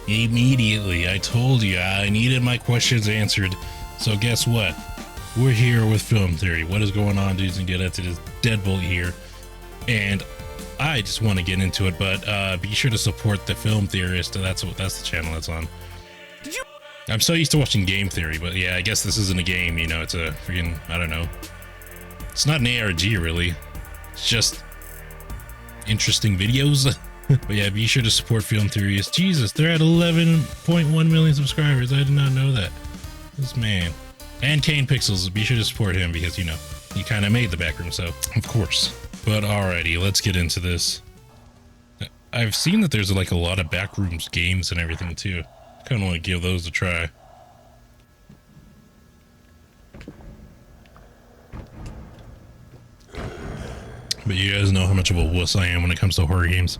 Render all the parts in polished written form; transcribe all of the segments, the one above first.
Immediately. I told you I needed my questions answered. So guess what? We're here with Film Theory. What is going on, dudes and dudettes? It is Deadbolt here. And I just want to get into it, but be sure to support the Film Theorist. That's the channel that's on. I'm so used to watching game theory, but yeah, I guess this isn't a game, you know, it's a freaking, I don't know. It's not an ARG really. It's just interesting videos. But yeah, be sure to support Film Theorists. Jesus, they're at 11.1 million subscribers. I did not know that. This man. And Kane Pixels, be sure to support him because, you know, he kind of made the Backroom, so of course. But alrighty, let's get into this. I've seen that there's like a lot of Backrooms games and everything too. Kind of want to give those a try. But you guys know how much of a wuss I am when it comes to horror games.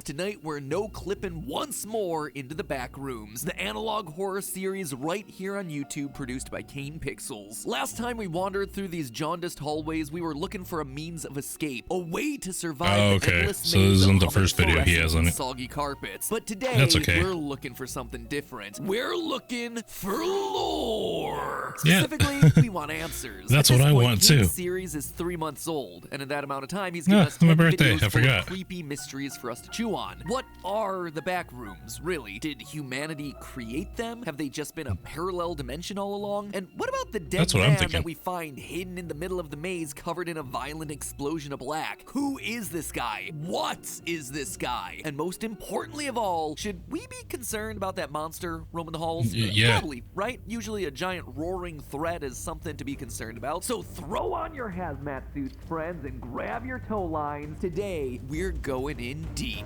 Tonight we're no-clipping once more into the Backrooms, the analog horror series right here on YouTube, produced by Kane Pixels. Last time we wandered through these jaundiced hallways, we were looking for a means of escape, a way to survive the endless so this isn't the first video he has on it. Soggy carpets. But today we're looking for something different. We're looking for lore. Specifically, we want answers. That's what I want too. The series is 3 months old, and in that amount of time, he's given us 10 my birthday. videos I forgot. Creepy mysteries for us to chew on. What are the Backrooms, really? Did humanity create them? Have they just been a parallel dimension all along? And what about the dead man that we find hidden in the middle of the maze, covered in a violent explosion of black? Who is this guy? What is this guy? And most importantly of all, should we be concerned about that monster roaming the halls? Yeah. Probably, right? Usually a giant roaring threat is something to be concerned about. So throw on your hazmat suits, friends, and grab your tow lines. Today, we're going in deep.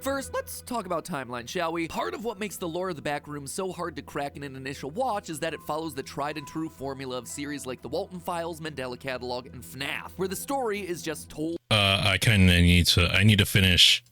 First, let's talk about timeline, shall we? Part of what makes the lore of the Backrooms so hard to crack in an initial watch is that it follows the tried and true formula of series like The Walton Files, Mandela Catalog, and FNAF, where the story is just told. I need to finish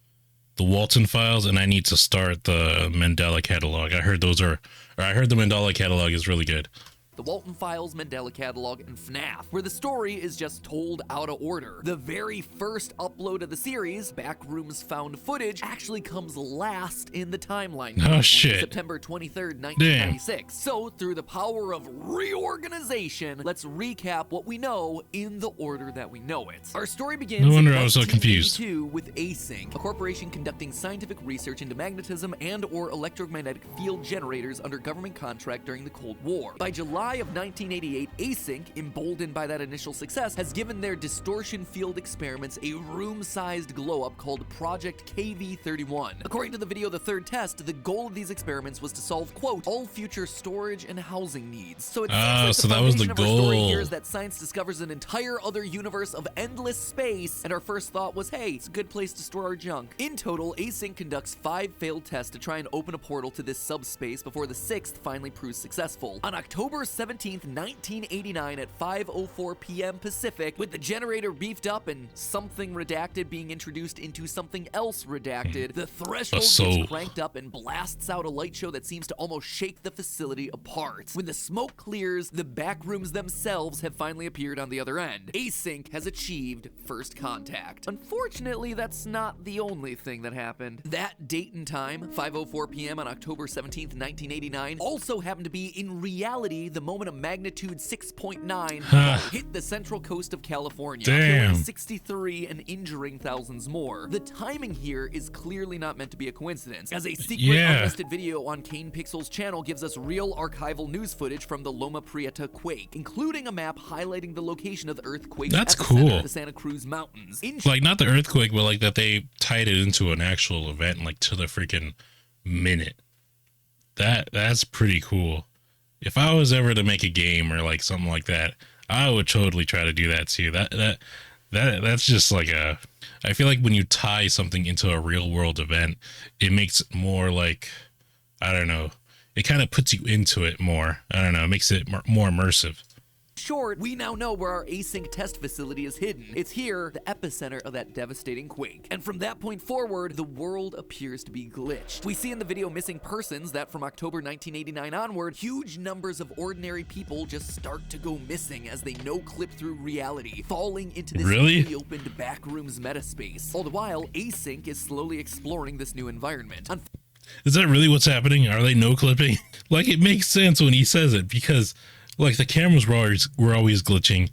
The Walton Files, and I need to start the Mandela Catalog. I heard the Mandela Catalog is really good. The Walton Files, Mandela Catalog, and FNAF, where the story is just told out of order. The very first upload of the series, Backrooms Found Footage, actually comes last in the timeline. Oh shit. September 23rd, 1996. So, through the power of reorganization, let's recap what we know in the order that we know it. Our story begins in 1982 with Async, a corporation conducting scientific research into magnetism and or electromagnetic field generators under government contract during the Cold War. By July of 1988, Async, emboldened by that initial success, has given their distortion field experiments a room-sized glow-up called Project KV-31. According to the video The Third Test, the goal of these experiments was to solve, quote, all future storage and housing needs. So it seems like the foundation of our story here is that science discovers an entire other universe of endless space, and our first thought was, hey, it's a good place to store our junk. In total, Async conducts 5 failed tests to try and open a portal to this subspace before the 6th finally proves successful. On October 17th, 1989 at 5:04 p.m. Pacific, with the generator beefed up and something redacted being introduced into something else redacted, the threshold gets cranked up and blasts out a light show that seems to almost shake the facility apart. When the smoke clears, the Backrooms themselves have finally appeared on the other end. Async has achieved first contact. Unfortunately, that's not the only thing that happened. That date and time, 5:04 p.m. on October 17th, 1989, also happened to be in reality the moment a magnitude 6.9 hit the central coast of California, killing 63 and injuring thousands more. The timing here is clearly not meant to be a coincidence, as a secret unlisted video on Kane Pixels' channel gives us real archival news footage from the Loma Prieta quake, including a map highlighting the location of the earthquake at the center of the Santa Cruz Mountains. Like, not the earthquake, but like that they tied it into an actual event, like to the freaking minute. That's pretty cool. If I was ever to make a game or like something like that, I would totally try to do that too. That's just like I feel like when you tie something into a real world event, it makes it more like, I don't know, it kind of puts you into it more. I don't know, it makes it more immersive. Short, we now know where our async test facility is hidden. It's here, the epicenter of that devastating quake. And from that point forward, the world appears to be glitched. We see in the video Missing Persons that from October 1989 onward, huge numbers of ordinary people just start to go missing as they no-clip through reality, falling into this newly opened Backrooms metaspace. All the while, async is slowly exploring this new environment. Is that really what's happening? Are they no-clipping? Like, it makes sense when he says it, because like the cameras were always glitching,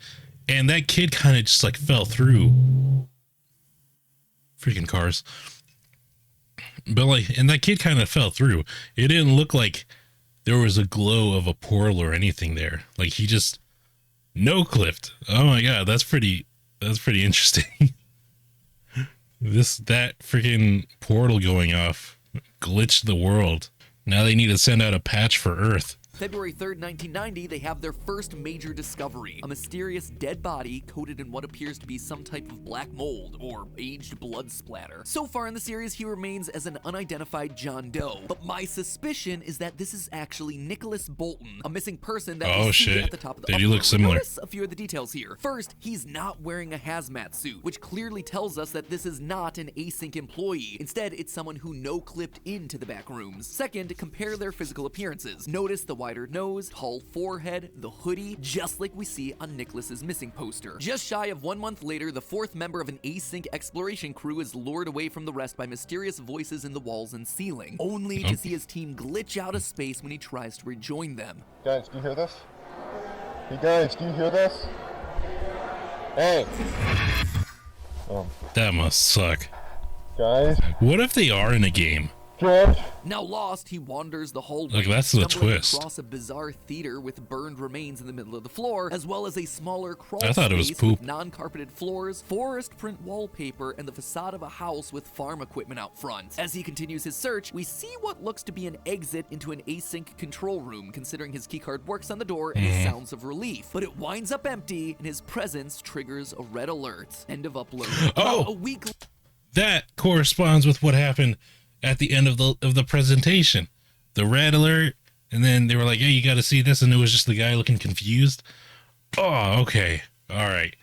and that kid kind of just like fell through. Freaking cars. But like, and that kid kind of fell through. It didn't look like there was a glow of a portal or anything there. Like, he just no-clipped. Oh my god, that's pretty interesting. That freaking portal going off glitched the world. Now they need to send out a patch for Earth. February 3rd, 1990, they have their first major discovery, a mysterious dead body coated in what appears to be some type of black mold or aged blood splatter. So far in the series, he remains as an unidentified John Doe, but my suspicion is that this is actually Nicholas Bolton, a missing person that we see at the top of the They do look similar. Notice a few of the details here. First, he's not wearing a hazmat suit, which clearly tells us that this is not an async employee. Instead, it's someone who no-clipped into the back rooms. Second, compare their physical appearances. Notice the wider nose, tall forehead, the hoodie, just like we see on Nicholas's missing poster. Just shy of 1 month later, the fourth member of an async exploration crew is lured away from the rest by mysterious voices in the walls and ceiling, only to see his team glitch out of space when he tries to rejoin them. Guys, do you hear this? Hey guys, do you hear this? Hey! That must suck. Guys? What if they are in a game? George? Now lost, he wanders the hallway, Like, that's the stumbling twist. across a bizarre theater with burned remains in the middle of the floor, as well as a smaller crawl I thought it was space poop. with non-carpeted floors, forest print wallpaper, and the facade of a house with farm equipment out front. As he continues his search, we see what looks to be an exit into an async control room, considering his keycard works on the door and his sounds of relief. But it winds up empty, and his presence triggers a red alert. End of upload. Oh! A week That corresponds with what happened at the end of the presentation. The red alert, and then they were like, "Hey, you got to see this," and it was just the guy looking confused. Oh, okay, all right,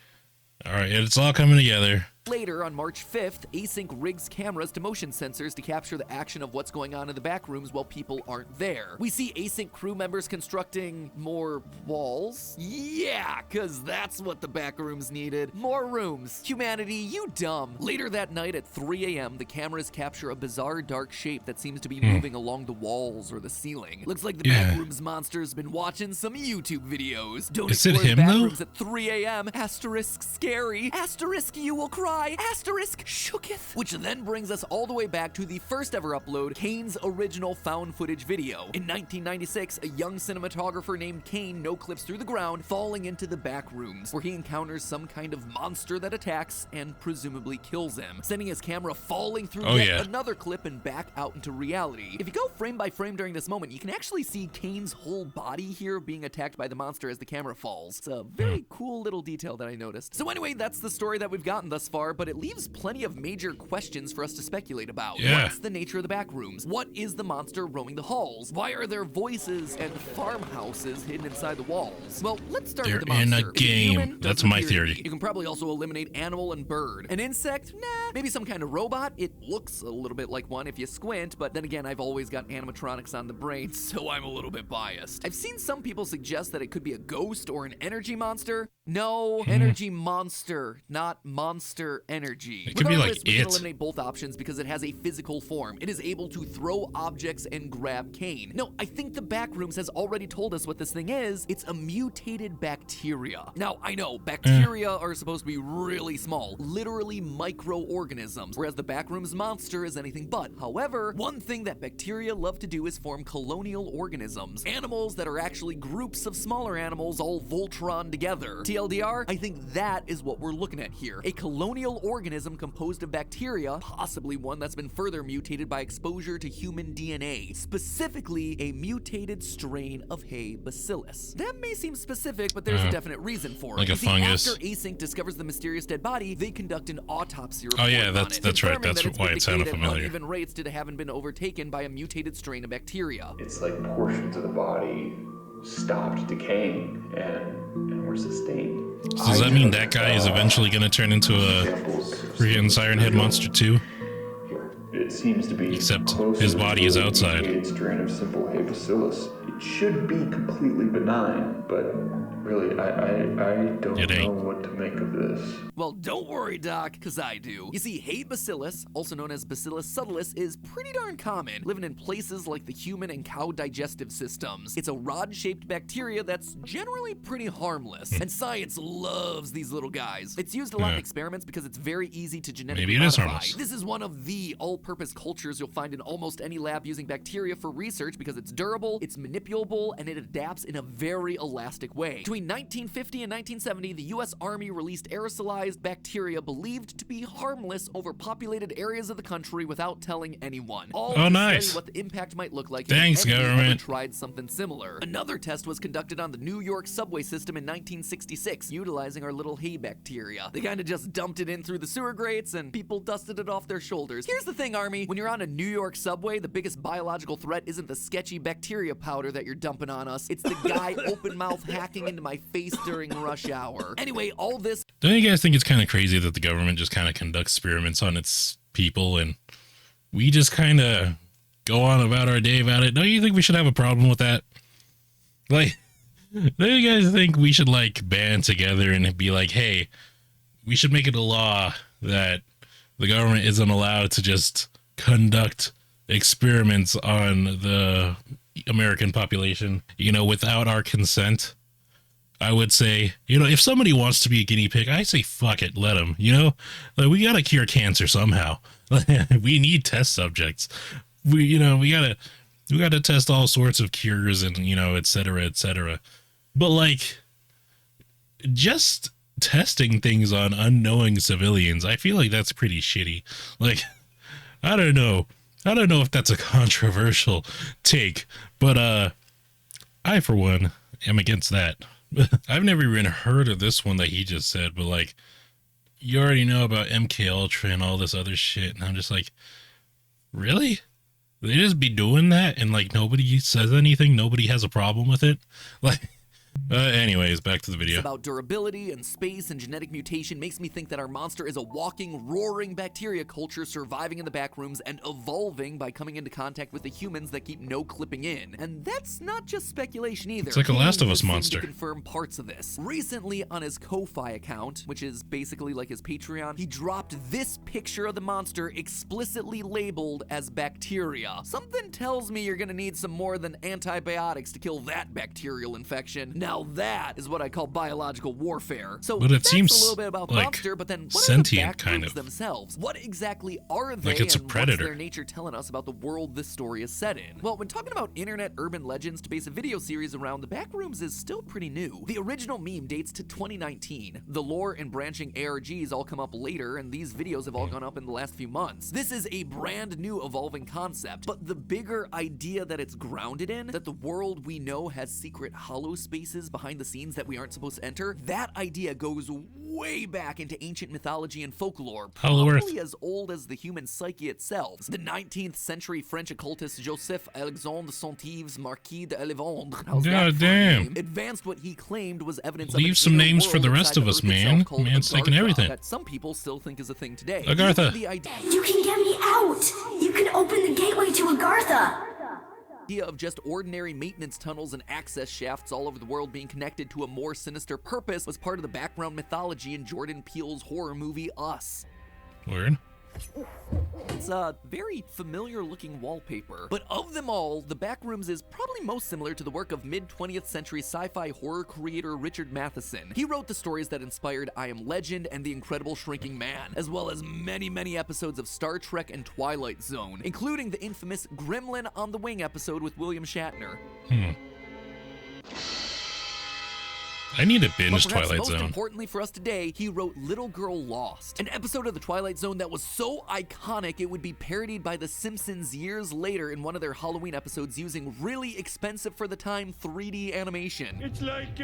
it's all coming together. Later, on March 5th, Async rigs cameras to motion sensors to capture the action of what's going on in the back rooms while people aren't there. We see Async crew members constructing more walls. Yeah, cause that's what the back rooms needed. More rooms. Humanity, you dumb. Later that night at 3 a.m., the cameras capture a bizarre dark shape that seems to be moving along the walls or the ceiling. Looks like the back rooms monster's been watching some YouTube videos. Don't Is it explore him, the back though? rooms at 3 a.m. Asterisk scary. Asterisk you will cry. Asterisk shooketh. Which then brings us all the way back to the first ever upload, Kane's original found footage video. In 1996, a young cinematographer named Kane no-clips through the ground, falling into the back rooms, where he encounters some kind of monster that attacks and presumably kills him, sending his camera falling through another clip and back out into reality. If you go frame by frame during this moment, you can actually see Kane's whole body here being attacked by the monster as the camera falls. It's a very cool little detail that I noticed. So anyway, that's the story that we've gotten thus far, but it leaves plenty of major questions for us to speculate about. What's the nature of the back rooms? What is the monster roaming the halls? Why are there voices and farmhouses hidden inside the walls? Well, let's start with the monster. They're in a game. Human? That's Doesn't my appear to theory. be. You can probably also eliminate animal and bird. An insect? Nah. Maybe some kind of robot? It looks a little bit like one if you squint, but then again, I've always got animatronics on the brain, so I'm a little bit biased. I've seen some people suggest that it could be a ghost or an energy monster. No, energy monster, not monster energy. It could be like we can it. eliminate both options because it has a physical form. It is able to throw objects and grab Kane. No, I think the Backrooms has already told us what this thing is. It's a mutated bacteria. Now, I know, bacteria are supposed to be really small, literally microorganisms, whereas the Backrooms monster is anything but. However, one thing that bacteria love to do is form colonial organisms, animals that are actually groups of smaller animals all Voltron together. TLDR, I think that is what we're looking at here. A colonial organism composed of bacteria, possibly one that's been further mutated by exposure to human DNA, specifically a mutated strain of Hay bacillus. That may seem specific, but there's a definite reason for it. Like a You see, fungus. After Async discovers the mysterious dead body, they conduct an autopsy report. Oh, yeah, on that's it, right. confirming That's that it's why been it sounded decayed at familiar. uneven rates due to having been overtaken by a mutated strain of bacteria. It's like portions of the body stopped decaying and were sustained. So does that mean that guy is eventually going to turn into a freaking Siren Head monster too? It seems to be except his body is outside. A strain of simple hay bacillus. It should be completely benign, but really, I don't know what to make of this. Well, don't worry, Doc, because I do. You see, hay bacillus, also known as Bacillus subtilis, is pretty darn common, living in places like the human and cow digestive systems. It's a rod-shaped bacteria that's generally pretty harmless, and science loves these little guys. It's used a lot in experiments because it's very easy to genetically modify. This is one of the all-purpose cultures you'll find in almost any lab using bacteria for research because it's durable, it's manipulable, and it adapts in a very elastic way. Between 1950 and 1970, the U.S. Army released aerosolized bacteria believed to be harmless over populated areas of the country without telling anyone. All to study what the impact might look like if anyone tried something similar. Another test was conducted on the New York subway system in 1966, utilizing our little hay bacteria. They kind of just dumped it in through the sewer grates and people dusted it off their shoulders. Here's the thing, Army. When you're on a New York subway, the biggest biological threat isn't the sketchy bacteria powder that you're dumping on us. It's the guy open mouth hacking into my face during rush hour. Anyway, all this... Don't you guys think it's kind of crazy that the government just kind of conducts experiments on its people and we just kind of go on about our day about it? Don't you think we should have a problem with that? Like, don't you guys think we should like band together and be like, hey, we should make it a law that the government isn't allowed to just conduct experiments on the American population, you know, without our consent? I would say, you know, if somebody wants to be a guinea pig, I say, fuck it, let them, you know, like we got to cure cancer somehow. We need test subjects. We gotta test all sorts of cures and, you know, et cetera, et cetera. But like just testing things on unknowing civilians, I feel like that's pretty shitty. Like, I don't know if that's a controversial take, but I, for one, am against that. I've never even heard of this one that he just said, but like, you already know about MK Ultra and all this other shit, and I'm just like, really? They just be doing that and like nobody says anything, nobody has a problem with it? Like, anyways, back to the video. About durability and space and genetic mutation makes me think that our monster is a walking, roaring bacteria culture surviving in the backrooms and evolving by coming into contact with the humans that keep no clipping in. And that's not just speculation either. It's like a Last of Us monster. To confirm parts of this. Recently on his Ko-Fi account, which is basically like his Patreon, he dropped this picture of the monster explicitly labeled as bacteria. Something tells me you're gonna need some more than antibiotics to kill that bacterial infection. Now that is what I call biological warfare. So but it seems a little bit about like monster, but then what sentient are the kind of themselves? What exactly are they, like it's a predator. What's their nature telling us about the world this story is set in? Well, when talking about internet urban legends to base a video series around, the Backrooms is still pretty new. The original meme dates to 2019. The lore and branching ARGs all come up later, and these videos have all gone up in the last few months. This is a brand new evolving concept, but the bigger idea that it's grounded in, that the world we know has secret hollow spaces behind the scenes that we aren't supposed to enter, that idea goes way back into ancient mythology and folklore, probably as old as the human psyche itself. The 19th century French occultist Joseph Alexandre Saint-Yves, Marquis de Elevandre, God damn, advanced what he claimed was evidence leave of some names for the rest of us, man. Man's thinking everything. That some people still think is a thing today. Agartha. You can get me out! You can open the gateway to Agartha! Of just ordinary maintenance tunnels and access shafts all over the world being connected to a more sinister purpose was part of the background mythology in Jordan Peele's horror movie Us. Word. It's a very familiar looking wallpaper, but of them all, the Backrooms is probably most similar to the work of mid-20th century sci-fi horror creator Richard Matheson. He wrote the stories that inspired I Am Legend and The Incredible Shrinking Man, as well as many episodes of Star Trek and Twilight Zone, including the infamous Gremlin on the Wing episode with William Shatner. I need to binge Twilight Zone. Most importantly for us today, he wrote Little Girl Lost, an episode of the Twilight Zone that was so iconic it would be parodied by The Simpsons years later in one of their Halloween episodes using really expensive for the time 3D animation. It's like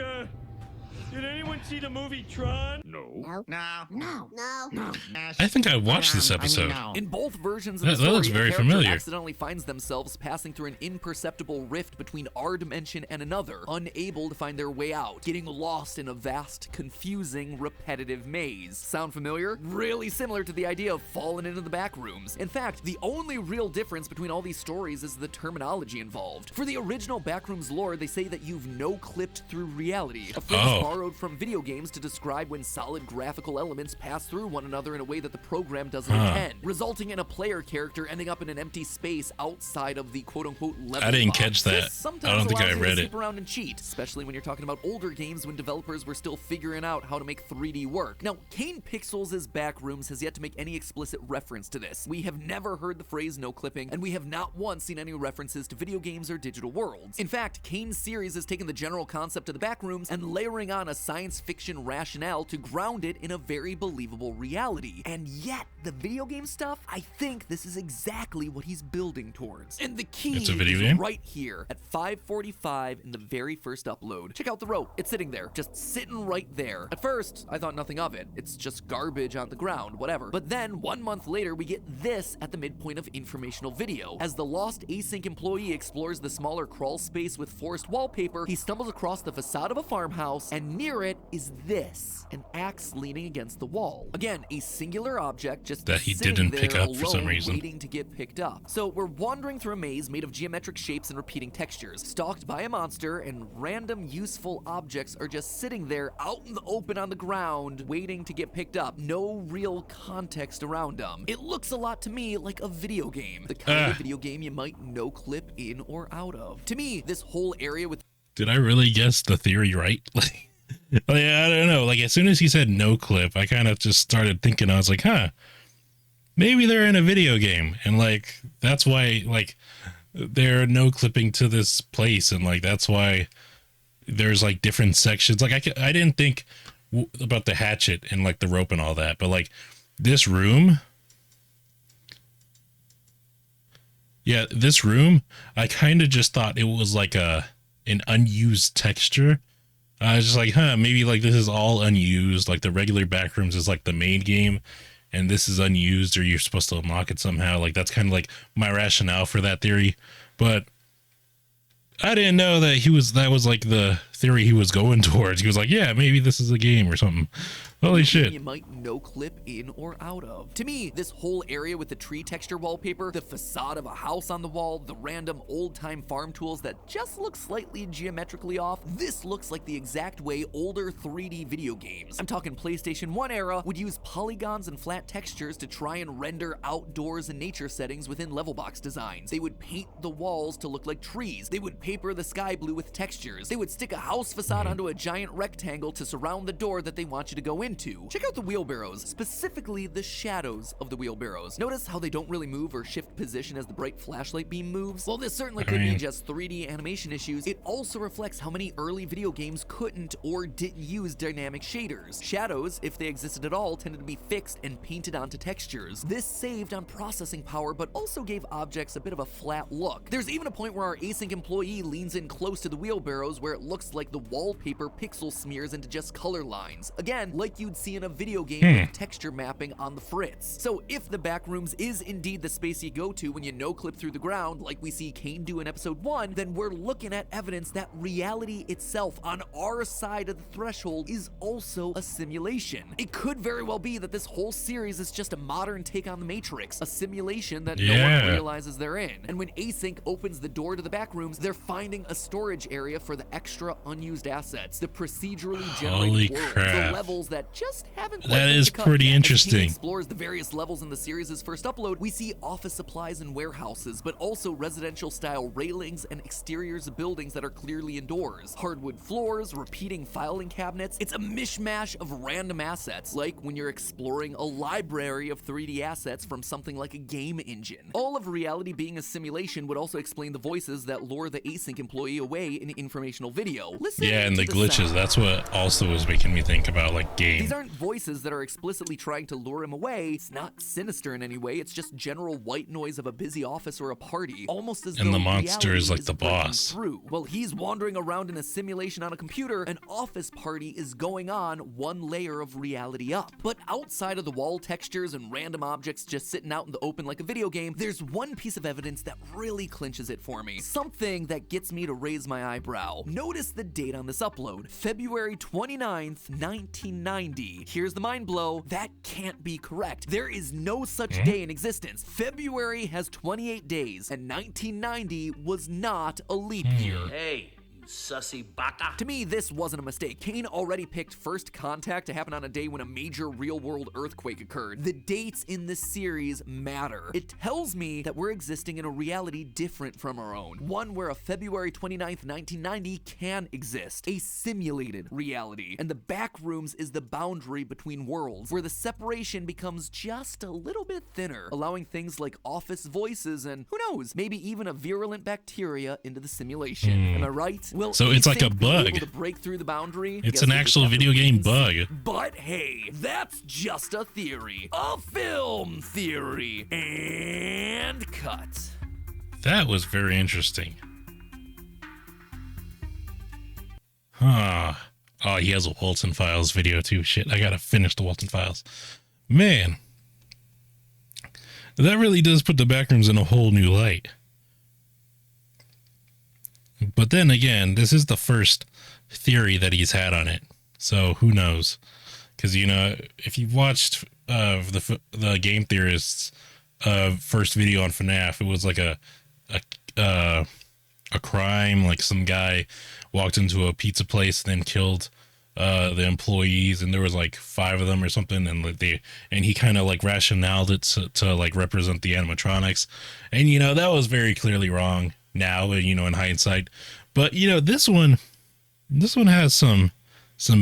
Did anyone see the movie Tron? No. No. I think I watched this episode. In both versions of the That story, looks very a character familiar. accidentally finds themselves passing through an imperceptible rift between our dimension and another, unable to find their way out, getting lost in a vast, confusing, repetitive maze. Sound familiar? Really similar to the idea of falling into the Backrooms. In fact, the only real difference between all these stories is the terminology involved. For the original Backrooms lore, they say that you've no-clipped through reality, a phrase borrowed from video games to describe when solid graphical elements pass through one another in a way that the program doesn't intend, resulting in a player character ending up in an empty space outside of the quote-unquote level. I didn't box. catch that. This I don't think I allows you to read sleep it. around and cheat, especially when you're talking about older games when developers were still figuring out how to make 3D work. Now, Kane Pixels' Backrooms has yet to make any explicit reference to this. We have never heard the phrase no clipping, and we have not once seen any references to video games or digital worlds. In fact, Kane's series has taken the general concept of the Backrooms and layering on a science fiction rationale to ground it in a very believable reality. And yet, the video game stuff, I think this is exactly what he's building towards. And the key It's a video is game? right here at 5:45 in the very first upload. Check out the rope. It's sitting there, just sitting right there. At first, I thought nothing of it. It's just garbage on the ground, whatever. But then, 1 month later, we get this at the midpoint of informational video. As the lost async employee explores the smaller crawl space with forest wallpaper, he stumbles across the facade of a farmhouse, and near it is this, an axe leaning against the wall. Again, a singular object just That he sitting didn't there pick up for some alone, reason. waiting to get picked up. So we're wandering through a maze made of geometric shapes and repeating textures, stalked by a monster, and random useful objects are just sitting there out in the open on the ground, waiting to get picked up. No real context around them. It looks a lot to me like a video game, the kind of video game you might no clip in or out of. To me, this whole area with Did I really guess the theory right? Like, I don't know. Like, as soon as he said no clip, I kind of just started thinking, I was like, maybe they're in a video game. And, like, that's why, like, they're no clipping to this place. And, like, that's why there's, like, different sections. Like, I didn't think about the hatchet and, like, the rope and all that. But, like, this room... Yeah, this room, I kind of just thought it was, like, an unused texture. I was just like, maybe like this is all unused. Like the regular Backrooms is like the main game and this is unused or you're supposed to unlock it somehow. Like that's kind of like my rationale for that theory. But I didn't know that that was like the theory he was going towards. He was like, yeah, maybe this is a game or something. Holy shit. You might no clip in or out of. To me, this whole area with the tree texture wallpaper, the facade of a house on the wall, the random old-time farm tools that just look slightly geometrically off, this looks like the exact way older 3D video games, I'm talking PlayStation 1 era, would use polygons and flat textures to try and render outdoors and nature settings within level box designs. They would paint the walls to look like trees. They would paper the sky blue with textures. They would stick a house facade onto a giant rectangle to surround the door that they want you to go into. Check out the wheelbarrows, specifically the shadows of the wheelbarrows. Notice how they don't really move or shift position as the bright flashlight beam moves? While this certainly could be just 3D animation issues, it also reflects how many early video games couldn't or didn't use dynamic shaders. Shadows, if they existed at all, tended to be fixed and painted onto textures. This saved on processing power, but also gave objects a bit of a flat look. There's even a point where our async employee leans in close to the wheelbarrows where it looks like the wallpaper pixel smears into just color lines. Again, like you'd see in a video game with texture mapping on the fritz. So if the Backrooms is indeed the space you go to when you no-clip through the ground, like we see Kane do in episode 1, then we're looking at evidence that reality itself on our side of the threshold is also a simulation. It could very well be that this whole series is just a modern take on the Matrix, a simulation that no one realizes they're in. And when Async opens the door to the Backrooms, they're finding a storage area for the extra unused assets, the procedurally generated worlds, the levels that just haven't quite That been is cut pretty yet. interesting. As Kane explores the various levels in the series' first upload, we see office supplies and warehouses, but also residential-style railings and exteriors of buildings that are clearly indoors. Hardwood floors, repeating filing cabinets. It's a mishmash of random assets, like when you're exploring a library of 3D assets from something like a game engine. All of reality being a simulation would also explain the voices that lure the Async employee away in informational video. Listen and to the glitches. sound. That's what also was making me think about like games game. These aren't voices that are explicitly trying to lure him away. It's not sinister in any way. It's just general white noise of a busy office or a party, almost as though the monster reality is like the breaking boss. Through. While he's wandering around in a simulation on a computer, an office party is going on one layer of reality up. But outside of the wall textures and random objects just sitting out in the open like a video game, there's one piece of evidence that really clinches it for me. Something that gets me to raise my eyebrow. Notice the date on this upload, February 29th, 1990. Here's the mind blow. That can't be correct. There is no such day in existence. February has 28 days, and 1990 was not a leap year. Hey, you sussy baka. To me, this wasn't a mistake. Kane already picked first contact to happen on a day when a major real-world earthquake occurred. The dates in this series matter. It tells me that we're existing in a reality different from our own. One where a February 29th, 1990 can exist. A simulated reality. And the Backrooms is the boundary between worlds, where the separation becomes just a little bit thinner, allowing things like office voices and, who knows, maybe even a virulent bacteria into the simulation. Am I right? Will So it's like a bug. Able to break through the boundary? It's Guess an we'll just actual have to video wait game and see. bug. But hey, that's just a theory. A film theory. And cut. That was very interesting. Huh. Oh, he has a Walton Files video too. Shit, I gotta finish the Walton Files. Man. That really does put the Backrooms in a whole new light. But then again, this is the first theory that he's had on it. So who knows? Because, you know, if you've watched the Game Theorists first video on FNAF, it was like a crime, like some guy walked into a pizza place and then killed the employees, and there was like 5 of them or something, and he kind of like rationaled it to like represent the animatronics, and you know that was very clearly wrong now, you know, in hindsight. But you know, this one has some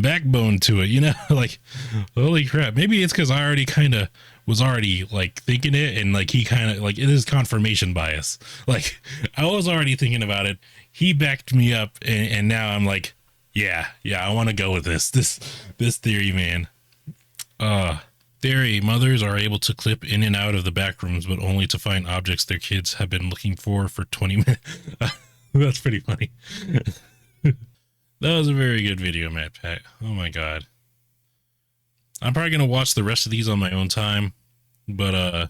backbone to it, you know. Like, holy crap, maybe it's because I already kind of was already like thinking it, and like he kind of like, it is confirmation bias. Like, I was already thinking about it, he backed me up, and now I'm like, yeah, I want to go with this theory, man. Theory: mothers are able to clip in and out of the Backrooms, but only to find objects their kids have been looking for 20 minutes. That's pretty funny. That was a very good video, MatPat. Oh my god. I'm probably going to watch the rest of these on my own time, but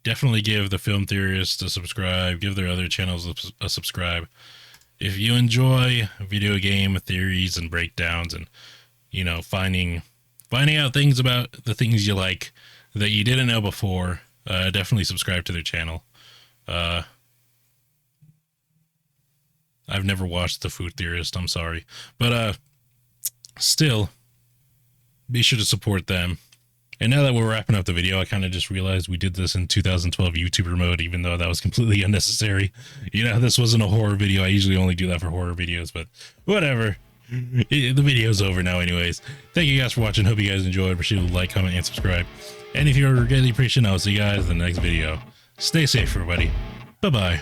definitely give the Film Theorists a subscribe, give their other channels a subscribe. If you enjoy video game theories and breakdowns and, you know, finding out things about the things you like that you didn't know before, definitely subscribe to their channel. I've never watched The Food Theorist, I'm sorry. But still, be sure to support them. And now that we're wrapping up the video, I kind of just realized we did this in 2012 YouTuber mode, even though that was completely unnecessary. You know, this wasn't a horror video. I usually only do that for horror videos, but whatever. The video's over now anyways. Thank you guys for watching. Hope you guys enjoyed. Be sure to like, comment, and subscribe. And if you're really appreciating, I'll see you guys in the next video. Stay safe, everybody. Bye-bye.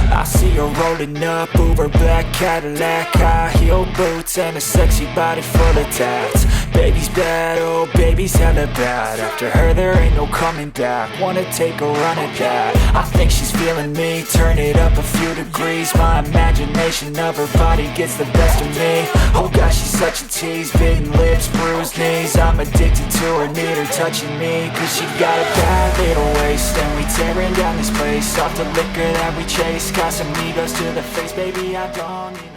I see her rolling up, Uber black Cadillac, high heel boots and a sexy body full of tats. Baby's bad, oh baby's hella bad. After her there ain't no coming back. Wanna take a run at that. I think she's feeling me, turn it up a few degrees. My imagination of her body gets the best of me. Oh gosh, she's such a tease, bitten lips, bruised knees. I'm addicted to her, need her touching me, cause she got a bad little waist. And we tearing down this place off the liquor that we chase. Got some egos to the face, baby, I don't need no